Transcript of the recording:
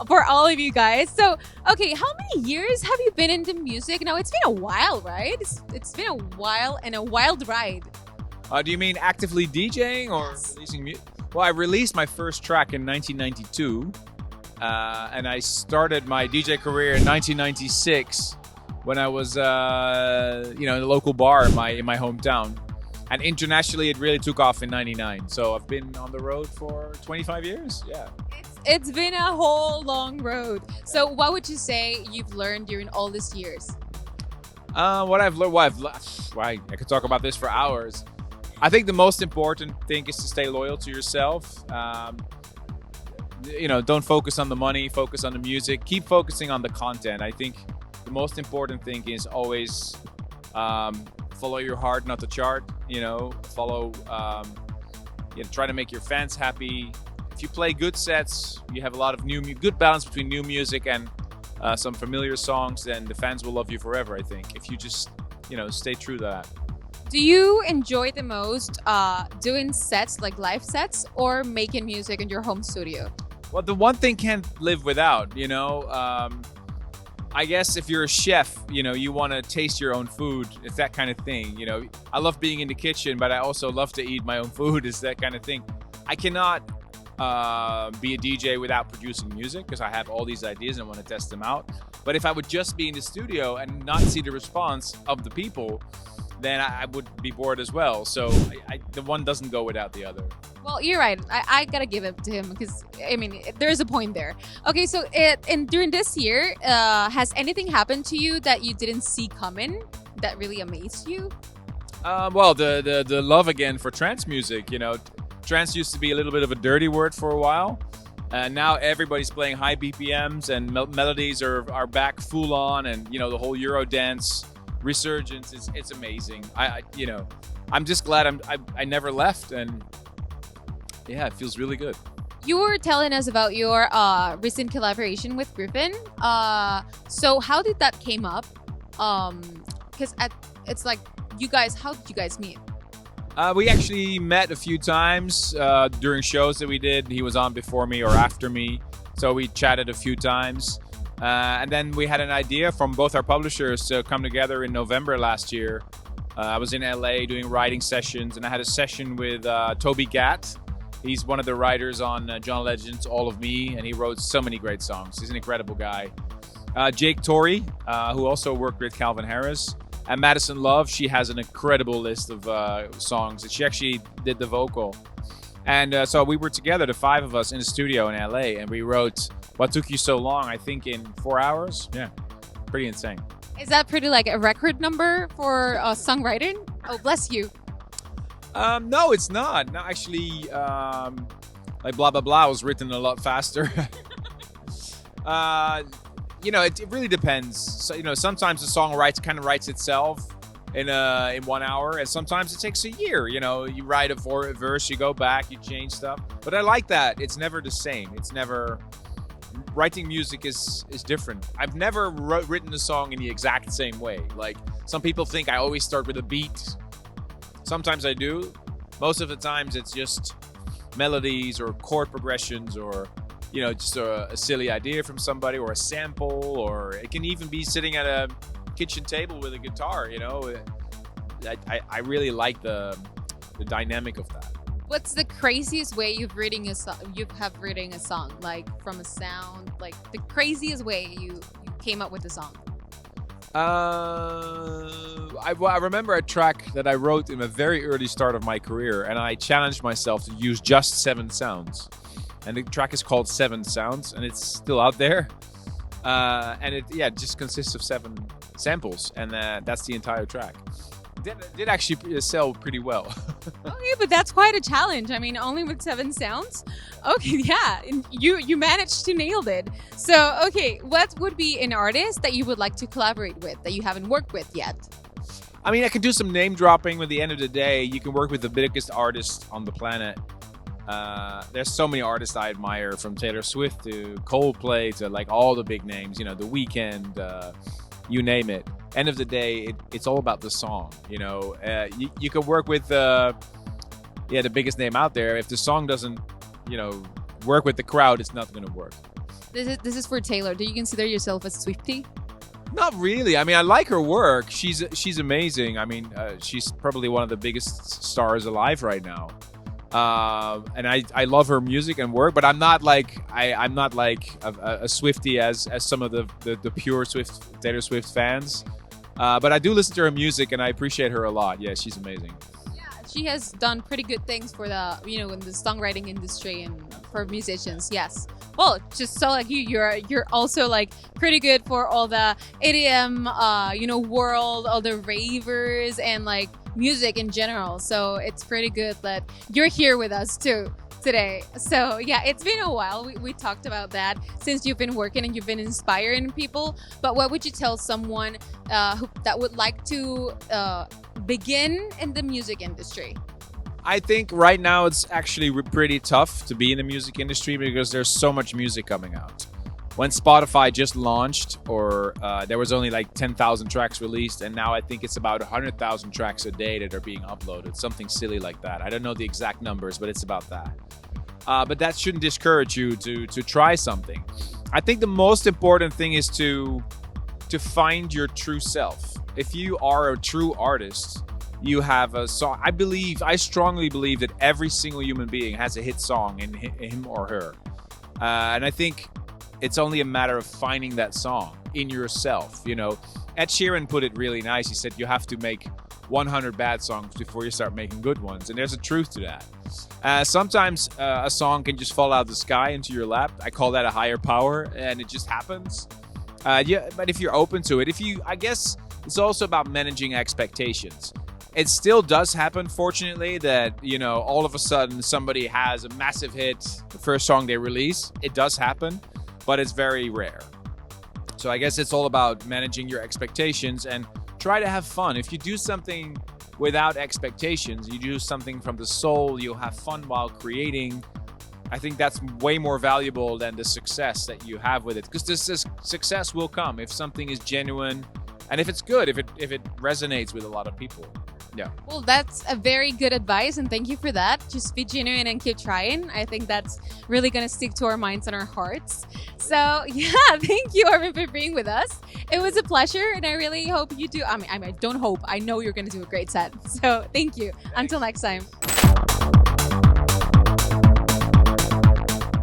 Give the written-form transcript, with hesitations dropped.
for all of you guys. So, okay, how many years have you been into music? Now, it's been a while, right? It's been a while and a wild ride. Do you mean actively DJing or releasing music? Well, I released my first track in 1992, and I started my DJ career in 1996 when I was, in a local bar in my hometown. And internationally, it really took off in 99. So I've been on the road for 25 years. Yeah. It's been a whole long road. So what would you say you've learned during all these years? What I've learned, I could talk about this for hours. I think the most important thing is to stay loyal to yourself. Don't focus on the money, focus on the music. Keep focusing on the content. I think the most important thing is always follow your heart, not the chart. Follow, try to make your fans happy. If you play good sets, you have a lot of good balance between new music and some familiar songs, then the fans will love you forever, I think. If you just, stay true to that. Do you enjoy the most doing sets, like live sets, or making music in your home studio? Well, the one thing can't live without, I guess if you're a chef, you want to taste your own food. It's that kind of thing, I love being in the kitchen, but I also love to eat my own food. It's that kind of thing. I cannot be a DJ without producing music because I have all these ideas and want to test them out. But if I would just be in the studio and not see the response of the people, then I would be bored as well. So the one doesn't go without the other. Well, you're right. I gotta give it to him because, there's a point there. Okay, so during this year, has anything happened to you that you didn't see coming that really amazed you? Well, the love again for trance music. Trance used to be a little bit of a dirty word for a while. And now everybody's playing high BPMs and melodies are back full on, and the whole Euro dance resurgence it's amazing. I'm just glad I never left, and yeah, it feels really good. You were telling us about your recent collaboration with Griffin. So how did that came up? Because it's like how did you guys meet? We actually met a few times during shows that we did. He was on before me or after me, so we chatted a few times. And then we had an idea from both our publishers to come together in November last year. I was in LA doing writing sessions, and I had a session with Toby Gatt. He's one of the writers on John Legend's All of Me, and he wrote so many great songs. He's an incredible guy. Jake Torrey, who also worked with Calvin Harris. And Madison Love, she has an incredible list of songs, and she actually did the vocal. And so we were together, the five of us, in the studio in LA, and we wrote What Took You So Long, I think in 4 hours. Yeah, pretty insane. Is that pretty like a record number for songwriting? Oh, bless you. No, it's not. No, actually, like Blah Blah Blah was written a lot faster. It really depends. So, sometimes the song kind of writes itself in 1 hour, and sometimes it takes a year. You write a verse, you go back, you change stuff. But I like that. It's never the same. It's never... Writing music is different. I've never written a song in the exact same way. Like, some people think I always start with a beat. Sometimes I do. Most of the times it's just melodies or chord progressions or, just a silly idea from somebody or a sample, or it can even be sitting at a kitchen table with a guitar, I really like the dynamic of that. What's the craziest way you've written a song, like from a sound, like the craziest way you came up with the song? I remember a track that I wrote in a very early start of my career, and I challenged myself to use just 7 sounds. And the track is called 7 Sounds, and it's still out there. And it just consists of 7 samples, and that's the entire track. It did actually sell pretty well. Okay, but that's quite a challenge. Only with 7 sounds? Okay, yeah, you managed to nail it. So, okay, what would be an artist that you would like to collaborate with that you haven't worked with yet? I can do some name dropping. At the end of the day, you can work with the biggest artist on the planet. There's so many artists I admire, from Taylor Swift to Coldplay to like all the big names, The Weeknd, you name it. End of the day, it's all about the song. You can work with the biggest name out there. If the song doesn't, work with the crowd, it's not going to work. This is for Taylor. Do you consider yourself a Swiftie? Not really. I mean, I like her work. She's amazing. I mean, she's probably one of the biggest stars alive right now. And I love her music and work, but I'm not like I'm not like a Swiftie as some of the pure Taylor Swift fans. But I do listen to her music and I appreciate her a lot. Yeah, she's amazing. Yeah, she has done pretty good things for the in the songwriting industry and for musicians. Yes. Well, just so like you're also like pretty good for all the EDM world, all the ravers and like music in general. So it's pretty good that you're here with us too today. So yeah, it's been a while. We talked about that since you've been working and you've been inspiring people. But what would you tell someone that would like to begin in the music industry? I think right now it's actually pretty tough to be in the music industry because there's so much music coming out. When Spotify just launched, or there was only like 10,000 tracks released, and now I think it's about 100,000 tracks a day that are being uploaded, something silly like that. I don't know the exact numbers, but it's about that. But that shouldn't discourage you to try something. I think the most important thing is to find your true self. If you are a true artist, you have a song. I strongly believe that every single human being has a hit song in him or her. And I think it's only a matter of finding that song in yourself. Ed Sheeran put it really nice. He said you have to make 100 bad songs before you start making good ones. And there's a truth to that. Sometimes a song can just fall out of the sky into your lap. I call that a higher power, and it just happens. But if you're open to it, I guess it's also about managing expectations. It still does happen, fortunately, that, all of a sudden somebody has a massive hit, the first song they release. It does happen, but it's very rare. So I guess it's all about managing your expectations and try to have fun. If you do something without expectations, you do something from the soul, you'll have fun while creating. I think that's way more valuable than the success that you have with it, because this success will come if something is genuine and if it's good, if it resonates with a lot of people. Yeah. Well, that's a very good advice, and thank you for that. Just be genuine and keep trying. I think that's really going to stick to our minds and our hearts. So, yeah, thank you, Armin, for being with us. It was a pleasure, and I really hope you do. I don't hope. I know you're going to do a great set. So, thank you. Thanks. Until next time.